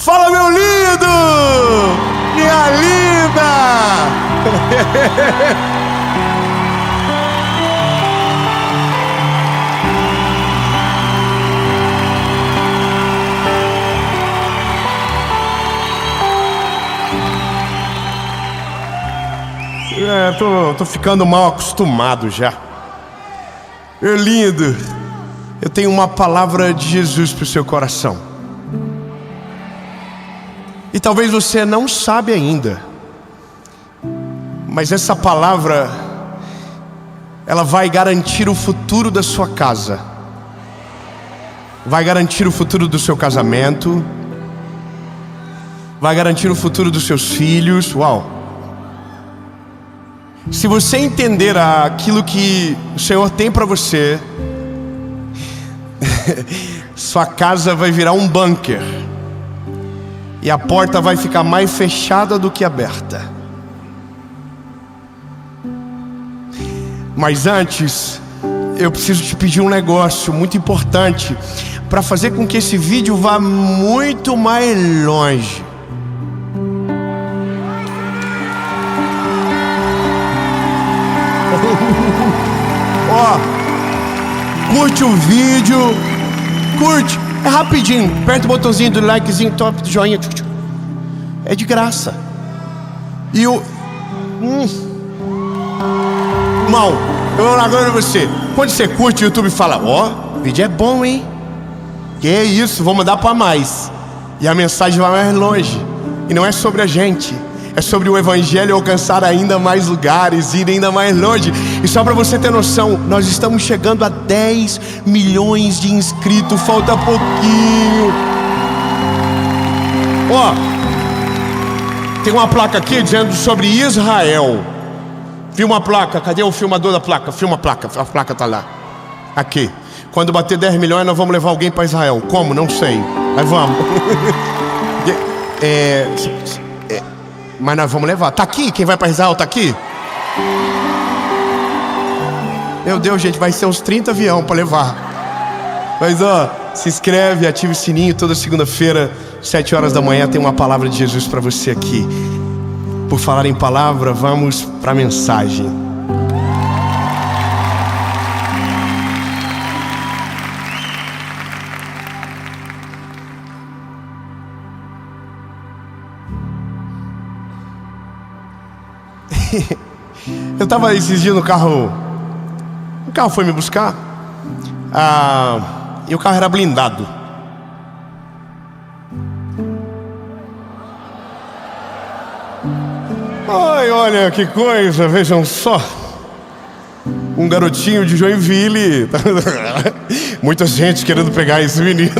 Fala, meu lindo! Minha linda! Tô ficando mal acostumado já. Meu lindo, eu tenho uma palavra de Jesus para o seu coração. E talvez você não sabe ainda, mas essa palavra, ela vai garantir o futuro da sua casa, vai garantir o futuro do seu casamento, vai garantir o futuro dos seus filhos. Uau! Se você entender aquilo que o Senhor tem para você, sua casa vai virar um bunker, e a porta vai ficar mais fechada do que aberta. Mas antes, eu preciso te pedir um negócio muito importante, para fazer com que esse vídeo vá muito mais longe. Ó, curte o vídeo, curte, é rapidinho, aperta o botãozinho do likezinho, top, do joinha, é de graça. E o mal, eu agora você, quando você curte o YouTube, fala: ó, o vídeo é bom, hein? Que é isso, vou mandar para mais. E a mensagem vai mais longe. E não é sobre a gente, é sobre o Evangelho alcançar ainda mais lugares, ir ainda mais longe. E só para você ter noção, nós estamos chegando a 10 milhões de inscritos, falta pouquinho. Ó, tem uma placa aqui dizendo sobre Israel. Filma a placa, cadê o filmador da placa? Filma a placa tá lá. Aqui, quando bater 10 milhões nós vamos levar alguém para Israel. Como? Não sei, mas vamos. Mas nós vamos levar. Tá aqui? Quem vai para Israel tá aqui? Meu Deus, gente, vai ser uns 30 aviões para levar. Mas ó, se inscreve, ativa o sininho. Toda segunda-feira, 7 horas da manhã, tem uma palavra de Jesus para você aqui. Por falar em palavra, vamos para a mensagem. Eu estava esses dias no carro. O carro foi me buscar. E o carro era blindado. Ai, olha que coisa, vejam só. Um garotinho de Joinville. Muita gente querendo pegar esse menino.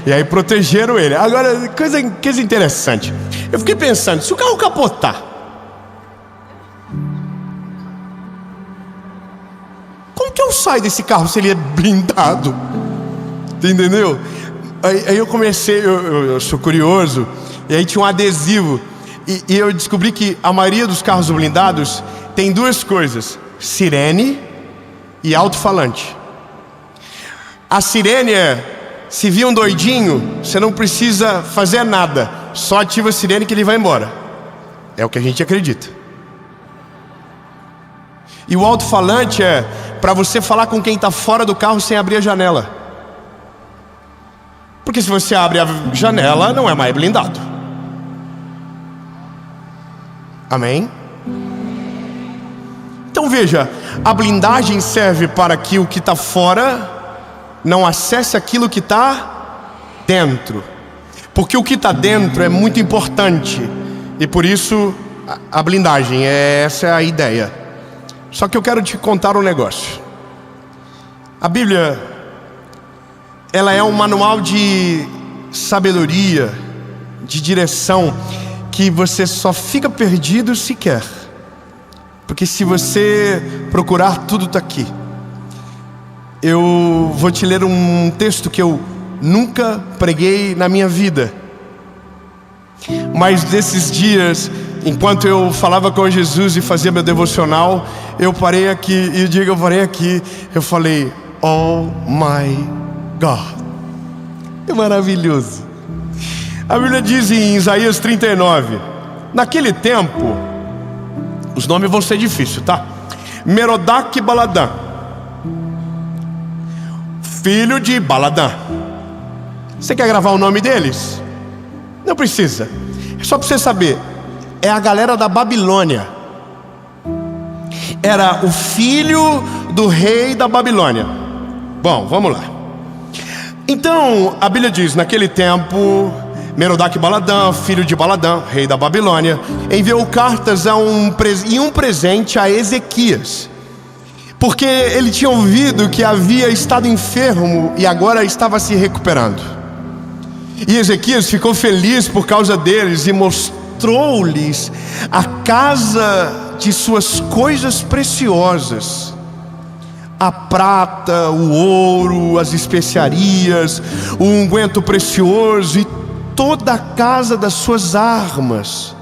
E aí protegeram ele. Agora, coisa interessante. Eu fiquei pensando, se o carro capotar, como que eu saio desse carro se ele é blindado? Entendeu? Aí eu comecei, eu sou curioso. E aí tinha um adesivo. E eu descobri que a maioria dos carros blindados tem duas coisas: sirene e alto-falante. A sirene é, se vir um doidinho, você não precisa fazer nada, só ativa a sirene que ele vai embora. É o que a gente acredita. E o alto-falante é para você falar com quem está fora do carro sem abrir a janela. Porque se você abre a janela, não é mais blindado. Amém? Então veja, a blindagem serve para que o que está fora não acesse aquilo que está dentro. Porque o que está dentro é muito importante. E por isso a blindagem, essa é a ideia. Só que eu quero te contar um negócio. A Bíblia, ela é um manual de sabedoria, de direção, que você só fica perdido se quer. Porque se você procurar, tudo está aqui. Eu vou te ler um texto que eu nunca preguei na minha vida. Mas desses dias, enquanto eu falava com Jesus e fazia meu devocional, eu parei aqui, e eu parei aqui, eu falei: oh my God, é maravilhoso. A Bíblia diz em Isaías 39, naquele tempo, os nomes vão ser difíceis, tá? Merodach Baladã, filho de Baladã. Você quer gravar o nome deles? Não precisa. É só para você saber. É a galera da Babilônia. Era o filho do rei da Babilônia. Bom, vamos lá. Então, a Bíblia diz, naquele tempo, Merodach Baladã, filho de Baladã, rei da Babilônia, enviou cartas e um presente a Ezequias, porque ele tinha ouvido que havia estado enfermo e agora estava se recuperando. E Ezequias ficou feliz por causa deles e mostrou-lhes a casa de suas coisas preciosas, a prata, o ouro, as especiarias, o unguento precioso e toda a casa das suas armas.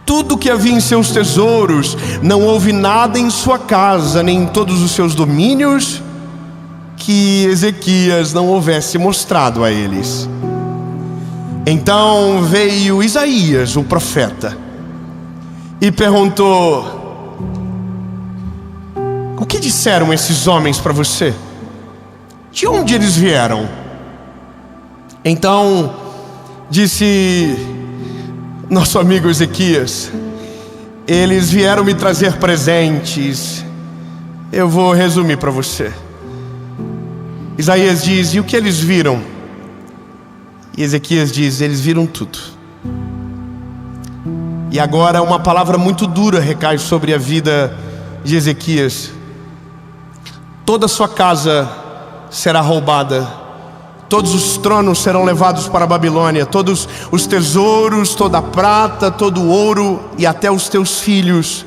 Tudo que havia em seus tesouros, não houve nada em sua casa, nem em todos os seus domínios, que Ezequias não houvesse mostrado a eles. Então veio Isaías, o profeta, e perguntou: o que disseram esses homens para você? De onde eles vieram? Então disse nosso amigo Ezequias: eles vieram me trazer presentes. Eu vou resumir para você. Isaías diz: e o que eles viram? E Ezequias diz: eles viram tudo. E agora uma palavra muito dura recai sobre a vida de Ezequias. Toda a sua casa será roubada, todos os tronos serão levados para a Babilônia, todos os tesouros, toda a prata, todo o ouro e até os teus filhos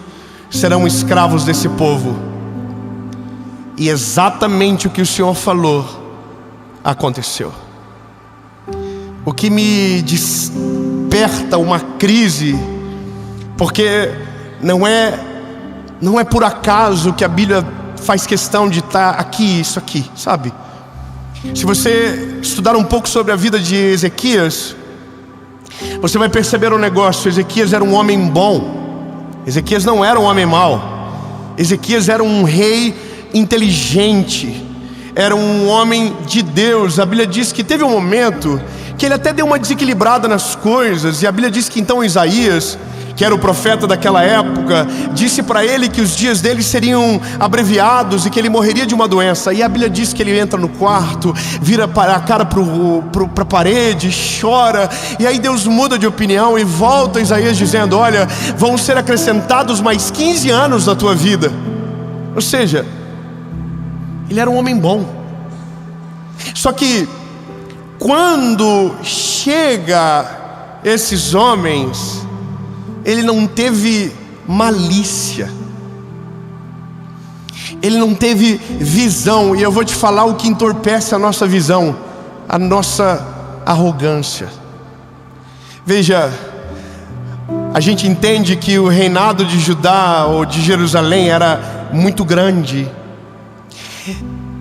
serão escravos desse povo. E exatamente o que o Senhor falou aconteceu. O que me desperta uma crise, porque não é por acaso que a Bíblia faz questão de estar aqui, isso aqui, sabe? Se você estudar um pouco sobre a vida de Ezequias, você vai perceber um negócio. Ezequias era um homem bom. Ezequias não era um homem mau. Ezequias era um rei inteligente, era um homem de Deus. A Bíblia diz que teve um momento que ele até deu uma desequilibrada nas coisas, e a Bíblia diz que então Isaías, que era o profeta daquela época, disse para ele que os dias dele seriam abreviados e que ele morreria de uma doença. E a Bíblia diz que ele entra no quarto, vira a cara para a parede, chora. E aí Deus muda de opinião e volta a Isaías dizendo: olha, vão ser acrescentados mais 15 anos na tua vida. Ou seja, ele era um homem bom. Só que quando chega esses homens, ele não teve malícia, ele não teve visão. E eu vou te falar o que entorpece a nossa visão: a nossa arrogância. Veja, a gente entende que o reinado de Judá ou de Jerusalém era muito grande,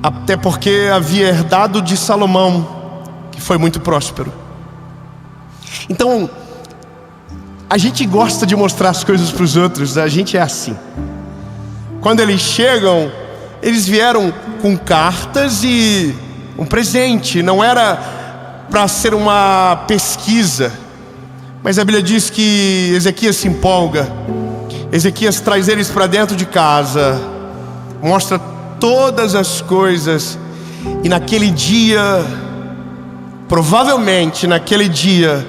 até porque havia herdado de Salomão, que foi muito próspero. Então a gente gosta de mostrar as coisas para os outros. A gente é assim. Quando eles chegam, eles vieram com cartas e um presente. Não era para ser uma pesquisa, mas a Bíblia diz que Ezequias se empolga. Ezequias traz eles para dentro de casa, mostra todas as coisas. E naquele dia, provavelmente naquele dia,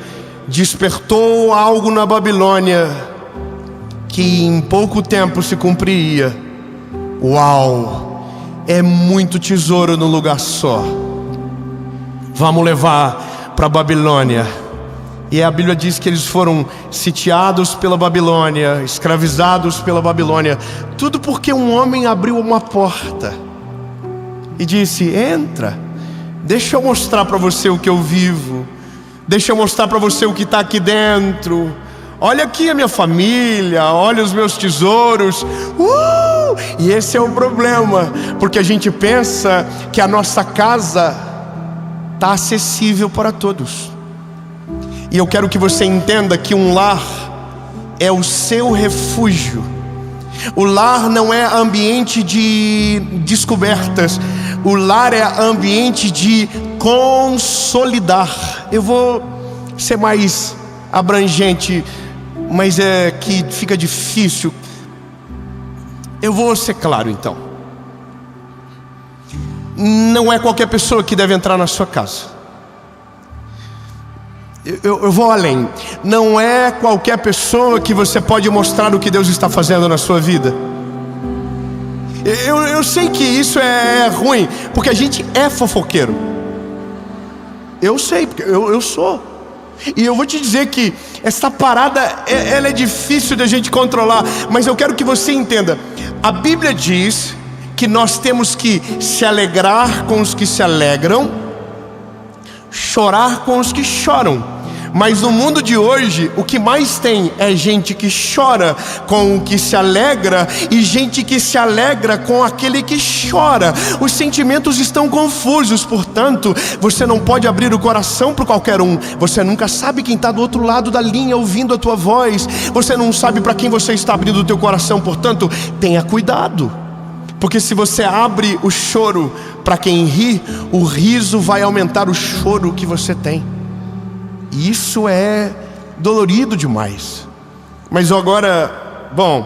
despertou algo na Babilônia que em pouco tempo se cumpriria. Uau! É muito tesouro no lugar só. Vamos levar para a Babilônia. E a Bíblia diz que eles foram sitiados pela Babilônia, escravizados pela Babilônia. Tudo porque um homem abriu uma porta e disse: entra, deixa eu mostrar para você o que eu vivo. Deixa eu mostrar para você o que está aqui dentro. Olha aqui a minha família, olha os meus tesouros. E esse é o problema, porque a gente pensa que a nossa casa está acessível para todos. E eu quero que você entenda que um lar é o seu refúgio. O lar não é ambiente de descobertas. O lar é ambiente de consolidar. Eu vou ser mais abrangente, mas é que fica difícil. Eu vou ser claro então. Não é qualquer pessoa que deve entrar na sua casa. Eu vou além. Não é qualquer pessoa que você pode mostrar o que Deus está fazendo na sua vida. Eu sei que isso é ruim, porque a gente é fofoqueiro. Eu sei, porque eu sou. E eu vou te dizer que essa parada, ela é difícil da gente controlar. Mas eu quero que você entenda. A Bíblia diz que nós temos que se alegrar com os que se alegram, chorar com os que choram. Mas no mundo de hoje, o que mais tem é gente que chora com o que se alegra e gente que se alegra com aquele que chora. Os sentimentos estão confusos, portanto, você não pode abrir o coração para qualquer um. Você nunca sabe quem está do outro lado da linha ouvindo a tua voz. Você não sabe para quem você está abrindo o teu coração, portanto, tenha cuidado. Porque se você abre o choro para quem ri, o riso vai aumentar o choro que você tem. Isso é dolorido demais. Mas agora, bom,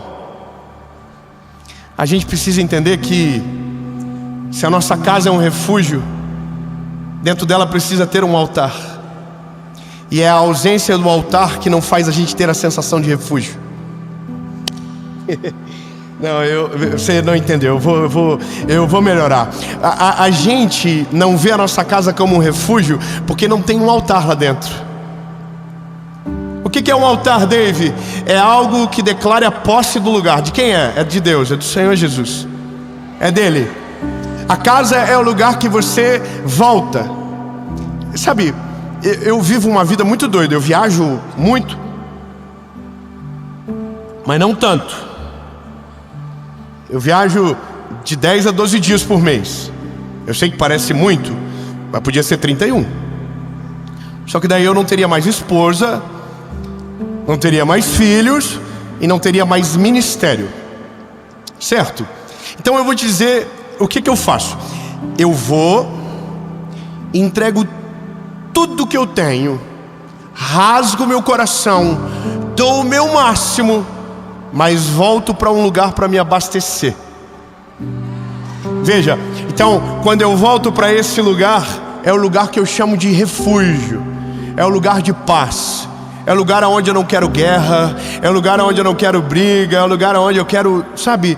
a gente precisa entender que se a nossa casa é um refúgio, dentro dela precisa ter um altar. E é a ausência do altar que não faz a gente ter a sensação de refúgio. Não, você não entendeu, eu vou melhorar. A gente não vê a nossa casa como um refúgio porque não tem um altar lá dentro. O que é um altar, Dave? É algo que declara a posse do lugar. De quem é? É de Deus, é do Senhor Jesus. É dele. A casa é o lugar que você volta. Sabe, eu vivo uma vida muito doida. Eu viajo muito, mas não tanto. Eu viajo de 10 a 12 dias por mês. Eu sei que parece muito, mas podia ser 31. Só que daí eu não teria mais esposa, não teria mais filhos e não teria mais ministério. Certo? Então eu vou te dizer o que eu faço. Eu vou, entrego tudo que eu tenho, rasgo meu coração, dou o meu máximo, mas volto para um lugar para me abastecer. Veja, então quando eu volto para esse lugar, é o lugar que eu chamo de refúgio. É o lugar de paz. É o lugar onde eu não quero guerra. É o lugar onde eu não quero briga. É o lugar onde eu quero, sabe,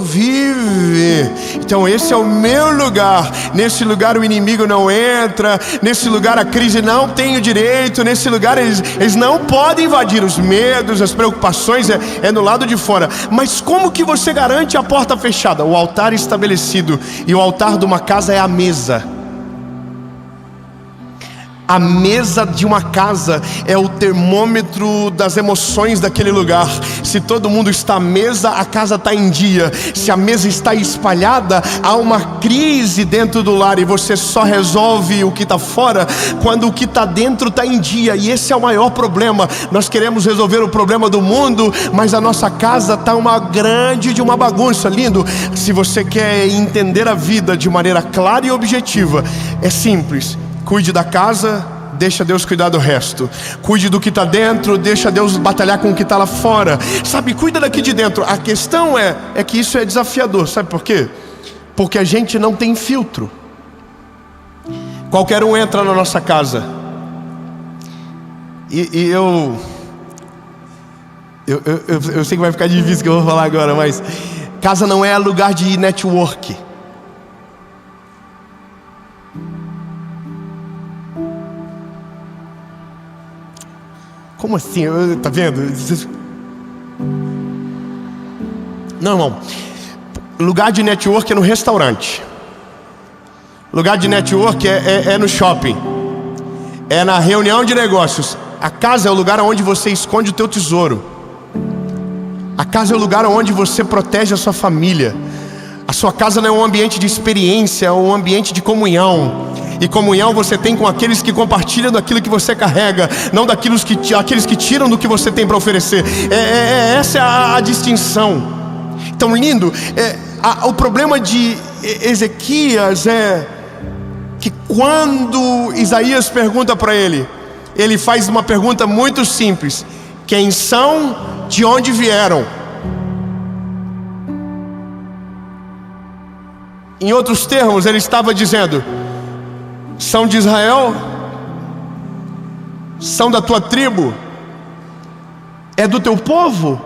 viver. Então esse é o meu lugar. Nesse lugar o inimigo não entra. Nesse lugar a crise não tem o direito. Nesse lugar eles não podem invadir. Os medos, as preocupações é no lado de fora. Mas como que você garante a porta fechada? O altar estabelecido. E o altar de uma casa é a mesa. A mesa de uma casa é o termômetro das emoções daquele lugar. Se todo mundo está à mesa, a casa está em dia. Se a mesa está espalhada, há uma crise dentro do lar. E você só resolve o que está fora quando o que está dentro está em dia. E esse é o maior problema. Nós queremos resolver o problema do mundo, mas a nossa casa está uma grande de uma bagunça. Lindo. Se você quer entender a vida de maneira clara e objetiva, é simples. Cuide da casa, deixa Deus cuidar do resto. Cuide do que está dentro, deixa Deus batalhar com o que está lá fora. Sabe, cuida daqui de dentro. A questão é que isso é desafiador. Sabe por quê? Porque a gente não tem filtro. Qualquer um entra na nossa casa. E eu sei que vai ficar difícil o que eu vou falar agora, mas casa não é lugar de network. Como assim? Tá vendo? Não, irmão. Lugar de network é no restaurante. Lugar de network é no shopping. É na reunião de negócios. A casa é o lugar onde você esconde o teu tesouro. A casa é o lugar onde você protege a sua família. A sua casa não é um ambiente de experiência, é um ambiente de comunhão. E comunhão você tem com aqueles que compartilham daquilo que você carrega, não daqueles que tiram do que você tem para oferecer. Essa é a distinção. Tão lindo. O problema de Ezequias é que quando Isaías pergunta para ele, ele faz uma pergunta muito simples: quem são, de onde vieram? Em outros termos, ele estava dizendo: são de Israel? São da tua tribo? É do teu povo?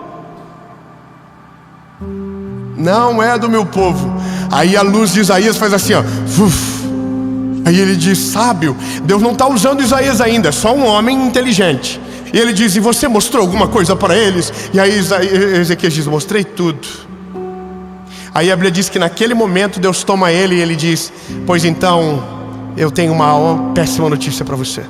Não é do meu povo. Aí a luz de Isaías faz assim, ó. Aí ele diz: sábio. Deus não está usando Isaías ainda, é só um homem inteligente. E ele diz: e você mostrou alguma coisa para eles? E aí Ezequias diz: mostrei tudo. Aí a Bíblia diz que naquele momento Deus toma ele e ele diz: pois então eu tenho uma péssima notícia para você.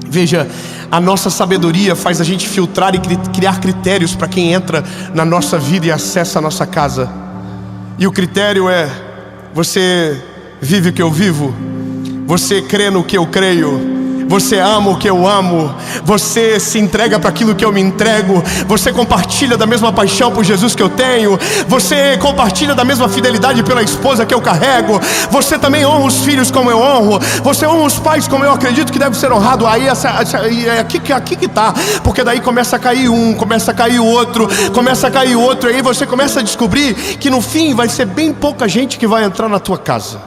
Veja, a nossa sabedoria faz a gente filtrar e criar critérios para quem entra na nossa vida e acessa a nossa casa. E o critério é: você vive o que eu vivo? Você crê no que eu creio? Você ama o que eu amo? Você se entrega para aquilo que eu me entrego? Você compartilha da mesma paixão por Jesus que eu tenho? Você compartilha da mesma fidelidade pela esposa que eu carrego? Você também honra os filhos como eu honro? Você honra os pais como eu acredito que deve ser honrado? Aí é aqui que tá. Porque daí começa a cair um, começa a cair o outro, começa a cair o outro. E aí você começa a descobrir que no fim vai ser bem pouca gente que vai entrar na tua casa.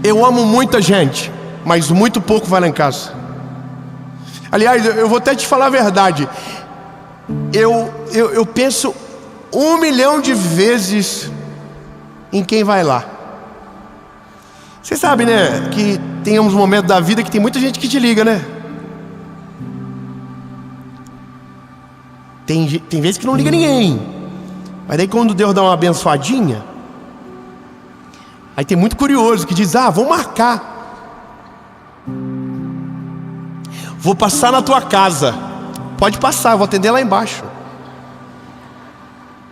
Eu amo muita gente, mas muito pouco vai lá em casa. Aliás, eu vou até te falar a verdade. Eu penso 1 milhão de vezes em quem vai lá. Você sabe, né, que tem uns momentos da vida que tem muita gente que te liga, né? Tem vezes que não liga ninguém. Mas daí quando Deus dá uma abençoadinha, aí tem muito curioso que diz: vamos marcar. Vou passar na tua casa. Pode passar, eu vou atender lá embaixo.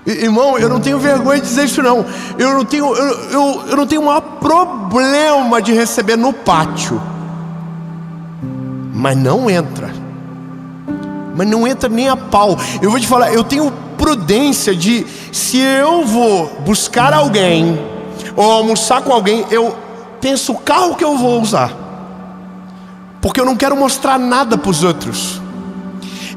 Irmão, eu não tenho vergonha de dizer isso não. Eu não tenho o maior problema de receber no pátio. Mas não entra. Mas não entra nem a pau. Eu vou te falar, eu tenho prudência de, se eu vou buscar alguém ou almoçar com alguém, eu penso o carro que eu vou usar. Porque eu não quero mostrar nada para os outros.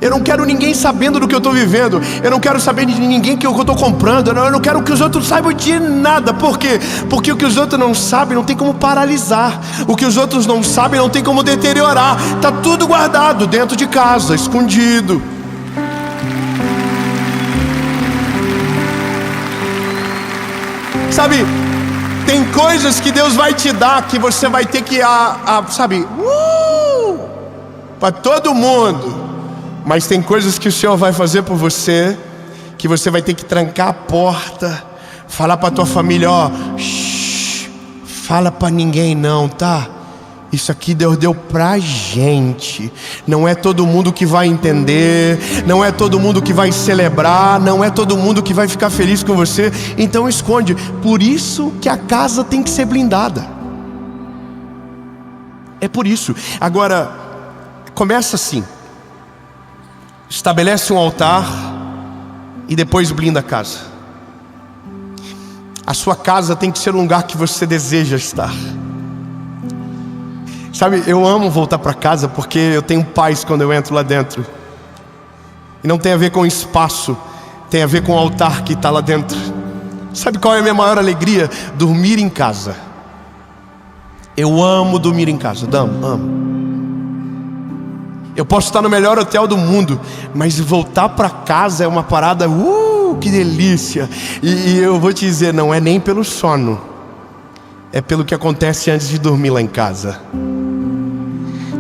Eu não quero ninguém sabendo do que eu estou vivendo. Eu não quero saber de ninguém que eu estou comprando. Eu não quero que os outros saibam de nada. Por quê? Porque o que os outros não sabem não tem como paralisar. O que os outros não sabem não tem como deteriorar. Está tudo guardado dentro de casa, escondido. Sabe, tem coisas que Deus vai te dar que você vai ter que, para todo mundo. Mas tem coisas que o Senhor vai fazer por você, que você vai ter que trancar a porta, falar para tua família: fala para ninguém não, tá? Isso aqui Deus deu pra gente. Não é todo mundo que vai entender, não é todo mundo que vai celebrar, não é todo mundo que vai ficar feliz com você. Então esconde. Por isso que a casa tem que ser blindada. É por isso. Agora, começa assim: estabelece um altar e depois blinda a casa. A sua casa tem que ser um lugar que você deseja estar. Sabe, eu amo voltar para casa porque eu tenho paz quando eu entro lá dentro. E não tem a ver com espaço, tem a ver com o altar que está lá dentro. Sabe qual é a minha maior alegria? Dormir em casa. Eu amo dormir em casa, amo. Eu posso estar no melhor hotel do mundo, mas voltar para casa é uma parada, que delícia. E eu vou te dizer, não é nem pelo sono, é pelo que acontece antes de dormir lá em casa.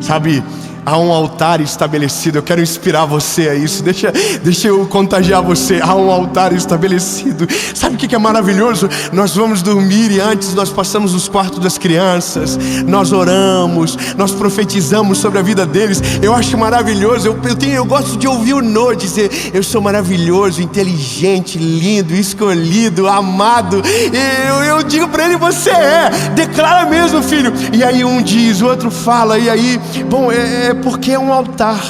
Sabe, Há um altar estabelecido. Eu quero inspirar você a isso. Deixa eu contagiar você. Há um altar estabelecido. Sabe o que é maravilhoso? Nós vamos dormir e antes nós passamos nos quartos das crianças. Nós oramos, nós profetizamos sobre a vida deles. Eu acho maravilhoso. Eu gosto de ouvir o Noah dizer: eu sou maravilhoso, inteligente, lindo, escolhido, amado. Eu digo para ele: você é. Declara mesmo, filho. E aí um diz, o outro fala. E aí, bom, porque é um altar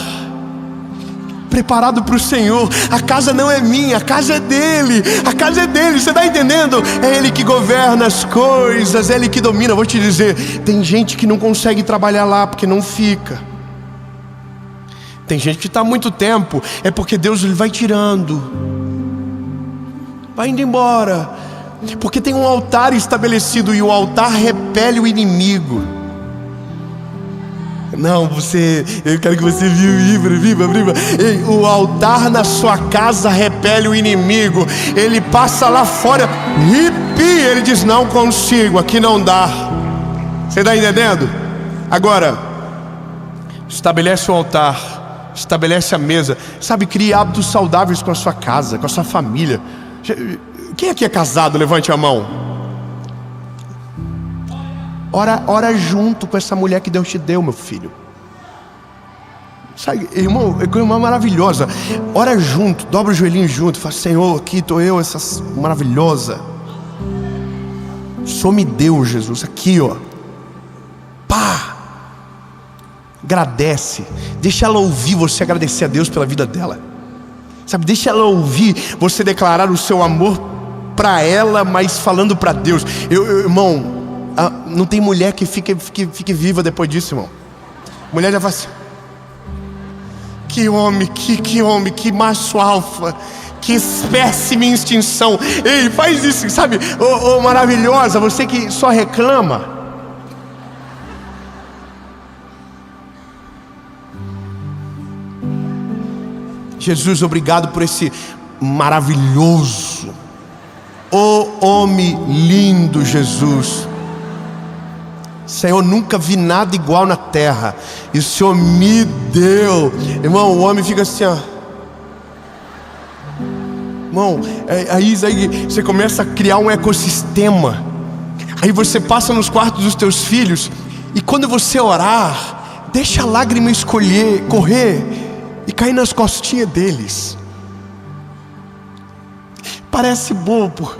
preparado para o Senhor. A casa não é minha, a casa é dele. A casa é dele, você está entendendo? É ele que governa as coisas, é ele que domina. Eu vou te dizer, tem gente que não consegue trabalhar lá porque não fica. Tem gente que está há muito tempo, é porque Deus ele vai tirando, vai indo embora, porque tem um altar estabelecido e o altar repele o inimigo. Não, eu quero que você viva. Ei, o altar na sua casa repele o inimigo. Ele passa lá fora, ele diz: não consigo, aqui não dá. Você está entendendo? Agora, estabelece o altar, estabelece a mesa. Sabe, crie hábitos saudáveis com a sua casa, com a sua família. Quem aqui é casado? Levante a mão. Ora junto com essa mulher que Deus te deu, meu filho. Sabe, irmão, é coisa maravilhosa. Ora junto, dobra o joelhinho junto. Fala: Senhor, aqui estou eu, essa maravilhosa. Só me deu, Jesus, aqui, ó. Pá! Agradece. Deixa ela ouvir você agradecer a Deus pela vida dela. Sabe, deixa ela ouvir você declarar o seu amor para ela, mas falando para Deus. Irmão, não tem mulher que fique viva depois disso, irmão. Mulher já faz assim: que homem, que macho alfa, que espécime em extinção. Ei, faz isso, sabe? Maravilhosa, você que só reclama. Jesus, obrigado por esse maravilhoso, homem lindo, Jesus. Senhor, nunca vi nada igual na terra, e o Senhor me deu. Irmão, o homem fica assim, ó. Irmão, aí você começa a criar um ecossistema. Aí você passa nos quartos dos teus filhos, e quando você orar, deixa a lágrima correr e cair nas costinhas deles. Parece bobo,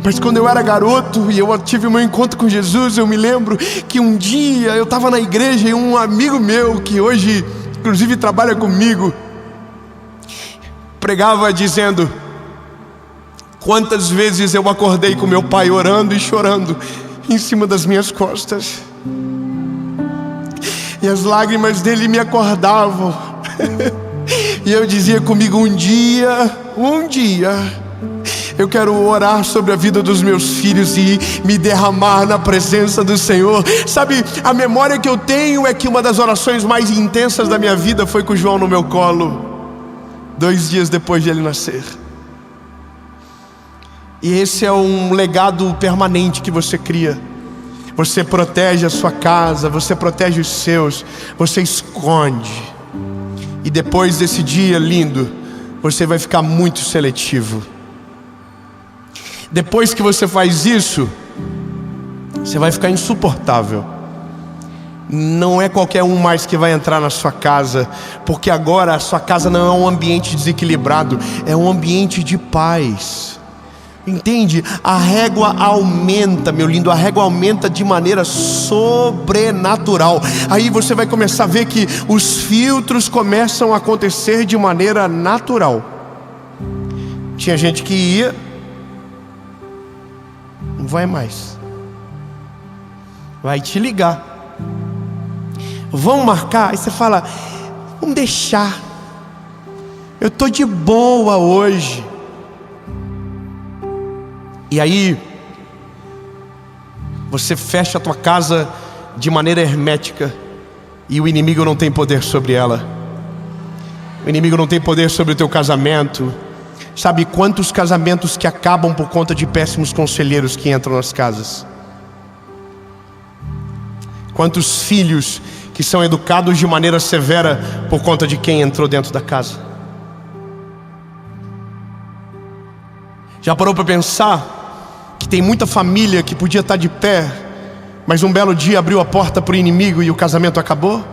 mas quando eu era garoto e eu tive o meu encontro com Jesus, eu me lembro que um dia eu estava na igreja e um amigo meu, que hoje inclusive trabalha comigo, pregava dizendo: quantas vezes eu acordei com meu pai orando e chorando em cima das minhas costas, e as lágrimas dele me acordavam. E eu dizia comigo: um dia eu quero orar sobre a vida dos meus filhos e me derramar na presença do Senhor. Sabe, a memória que eu tenho é que uma das orações mais intensas da minha vida foi com o João no meu colo, 2 dias depois de ele nascer. E esse é um legado permanente que você cria. Você protege a sua casa, você protege os seus, você esconde. E depois desse dia lindo, você vai ficar muito seletivo. Depois que você faz isso, você vai ficar insuportável. Não é qualquer um mais que vai entrar na sua casa, porque agora a sua casa não é um ambiente desequilibrado, é um ambiente de paz. Entende? A régua aumenta, meu lindo, a régua aumenta de maneira sobrenatural. Aí você vai começar a ver que os filtros começam a acontecer de maneira natural. Tinha gente que ia, não vai mais, vai te ligar, vão marcar, aí você fala: vamos deixar, eu tô de boa hoje. E aí você fecha a tua casa de maneira hermética, e o inimigo não tem poder sobre ela. O inimigo não tem poder sobre o teu casamento. Sabe quantos casamentos que acabam por conta de péssimos conselheiros que entram nas casas? Quantos filhos que são educados de maneira severa por conta de quem entrou dentro da casa. Já parou para pensar que tem muita família que podia estar de pé, mas um belo dia abriu a porta para o inimigo e o casamento acabou?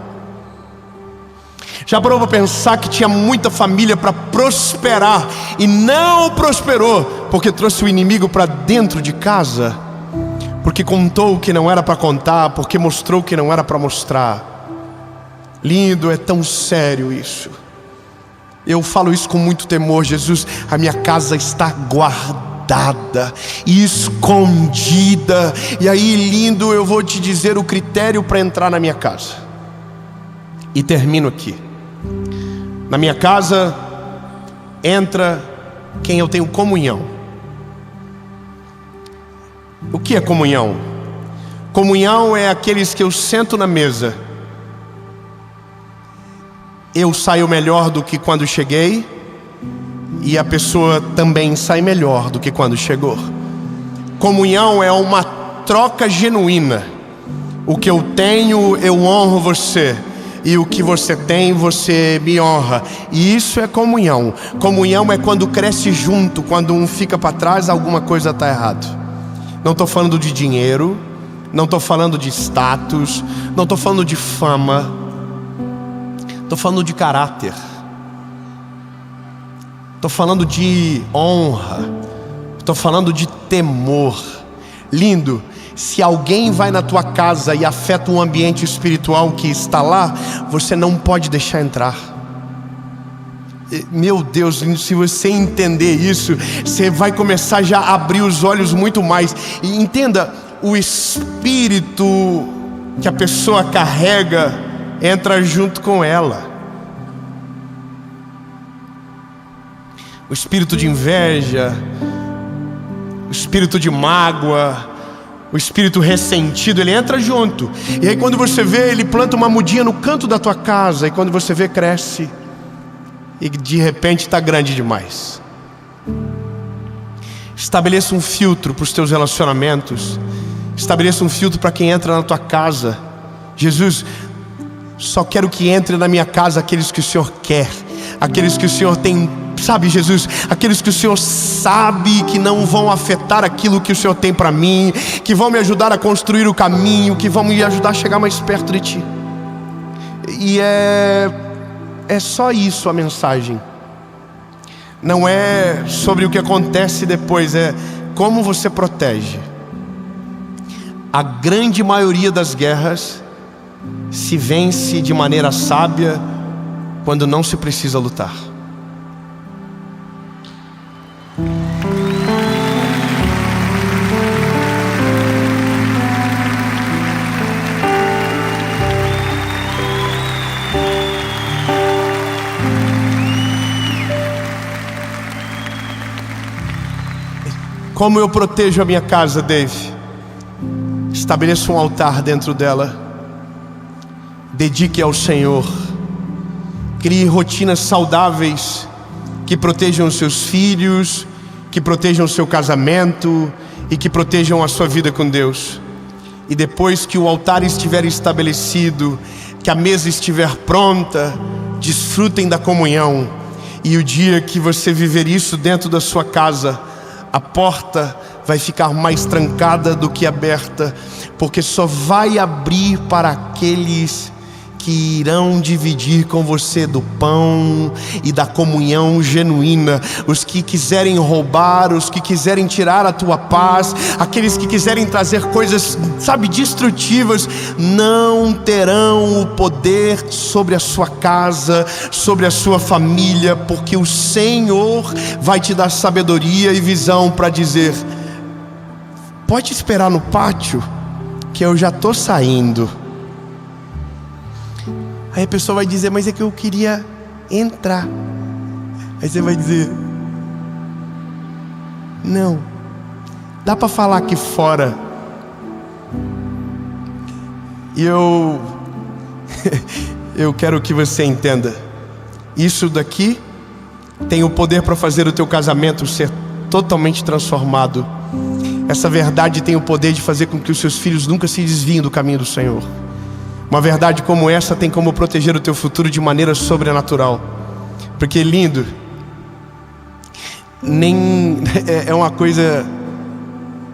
Já parou para pensar que tinha muita família para prosperar e não prosperou porque trouxe o inimigo para dentro de casa? Porque contou o que não era para contar, porque mostrou o que não era para mostrar. Lindo, é tão sério isso. Eu falo isso com muito temor. Jesus, a minha casa está guardada e escondida. E aí, lindo, eu vou te dizer o critério para entrar na minha casa. E termino aqui. Na minha casa entra quem eu tenho comunhão. O que é comunhão? Comunhão é aqueles que eu sento na mesa, eu saio melhor do que quando cheguei, e a pessoa também sai melhor do que quando chegou. Comunhão é uma troca genuína. O que eu tenho, eu honro você, e o que você tem, você me honra. E isso é comunhão. Comunhão é quando cresce junto. Quando um fica para trás, alguma coisa está errado. Não estou falando de dinheiro, não estou falando de status, não estou falando de fama. Estou falando de caráter. Estou falando de honra. Estou falando de temor. Lindo, se alguém vai na tua casa e afeta o ambiente espiritual que está lá, você não pode deixar entrar. Meu Deus, se você entender isso, você vai começar já a abrir os olhos muito mais. E entenda, o espírito que a pessoa carrega entra junto com ela. O espírito de inveja, o espírito de mágoa, o espírito ressentido, ele entra junto. E aí quando você vê, ele planta uma mudinha no canto da tua casa, e quando você vê, cresce, e de repente está grande demais. Estabeleça um filtro para os teus relacionamentos. Estabeleça um filtro para quem entra na tua casa. Jesus, só quero que entre na minha casa aqueles que o Senhor quer, aqueles que o Senhor tem, sabe, Jesus, aqueles que o Senhor sabe que não vão afetar aquilo que o Senhor tem para mim, que vão me ajudar a construir o caminho, que vão me ajudar a chegar mais perto de Ti. E é só isso a mensagem. Não é sobre o que acontece depois, é como você protege. A grande maioria das guerras se vence de maneira sábia quando não se precisa lutar. Como eu protejo a minha casa, Dave? Estabeleça um altar dentro dela. Dedique ao Senhor. Crie rotinas saudáveis que protejam os seus filhos, que protejam o seu casamento e que protejam a sua vida com Deus. E depois que o altar estiver estabelecido, que a mesa estiver pronta, desfrutem da comunhão. E o dia que você viver isso dentro da sua casa, a porta vai ficar mais trancada do que aberta, porque só vai abrir para aqueles que irão dividir com você do pão e da comunhão genuína. Os que quiserem roubar, os que quiserem tirar a tua paz, aqueles que quiserem trazer coisas, sabe, destrutivas, não terão o poder sobre a sua casa, sobre a sua família, porque o Senhor vai te dar sabedoria e visão para dizer: pode esperar no pátio, que eu já estou saindo. Aí a pessoa vai dizer: mas é que eu queria entrar. Aí você vai dizer: não, dá para falar aqui fora. E eu quero que você entenda, isso daqui tem o poder para fazer o teu casamento ser totalmente transformado. Essa verdade tem o poder de fazer com que os seus filhos nunca se desviem do caminho do Senhor. Uma verdade como essa tem como proteger o teu futuro de maneira sobrenatural. Porque lindo, é uma coisa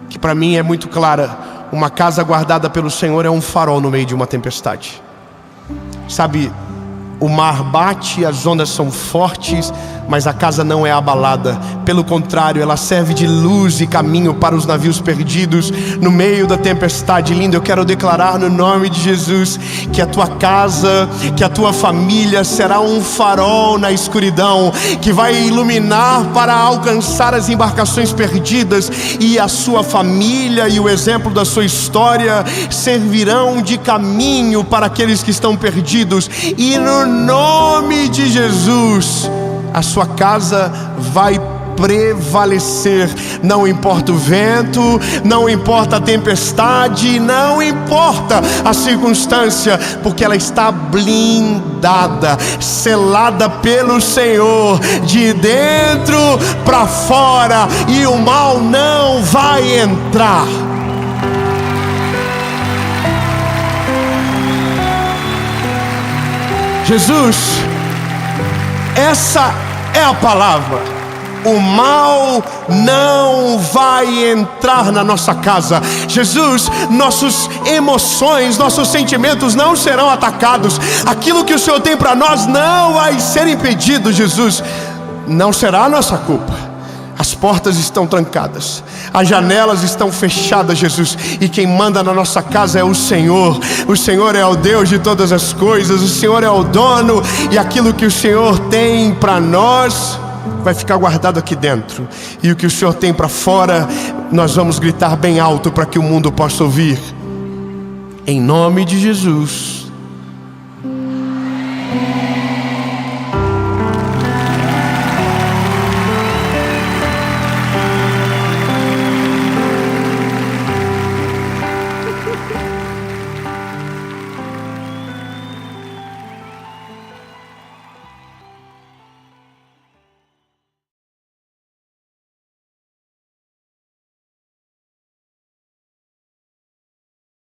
que para mim é muito clara. Uma casa guardada pelo Senhor é um farol no meio de uma tempestade. Sabe, o mar bate, as ondas são fortes, mas a casa não é abalada. Pelo contrário, ela serve de luz e caminho para os navios perdidos no meio da tempestade. Lindo, eu quero declarar no nome de Jesus que a tua casa, que a tua família será um farol na escuridão, que vai iluminar para alcançar as embarcações perdidas, e a sua família e o exemplo da sua história servirão de caminho para aqueles que estão perdidos. E no nome de Jesus, a sua casa vai prevalecer. Não importa o vento, não importa a tempestade, não importa a circunstância, porque ela está blindada, selada pelo Senhor, de dentro para fora, e o mal não vai entrar. Jesus, essa é a palavra. O mal não vai entrar na nossa casa. Jesus, nossas emoções, nossos sentimentos não serão atacados. Aquilo que o Senhor tem para nós não vai ser impedido, Jesus. Não será a nossa culpa. As portas estão trancadas, as janelas estão fechadas, Jesus. E quem manda na nossa casa é o Senhor. O Senhor é o Deus de todas as coisas. O Senhor é o dono. E aquilo que o Senhor tem para nós vai ficar guardado aqui dentro. E o que o Senhor tem para fora, nós vamos gritar bem alto para que o mundo possa ouvir. Em nome de Jesus.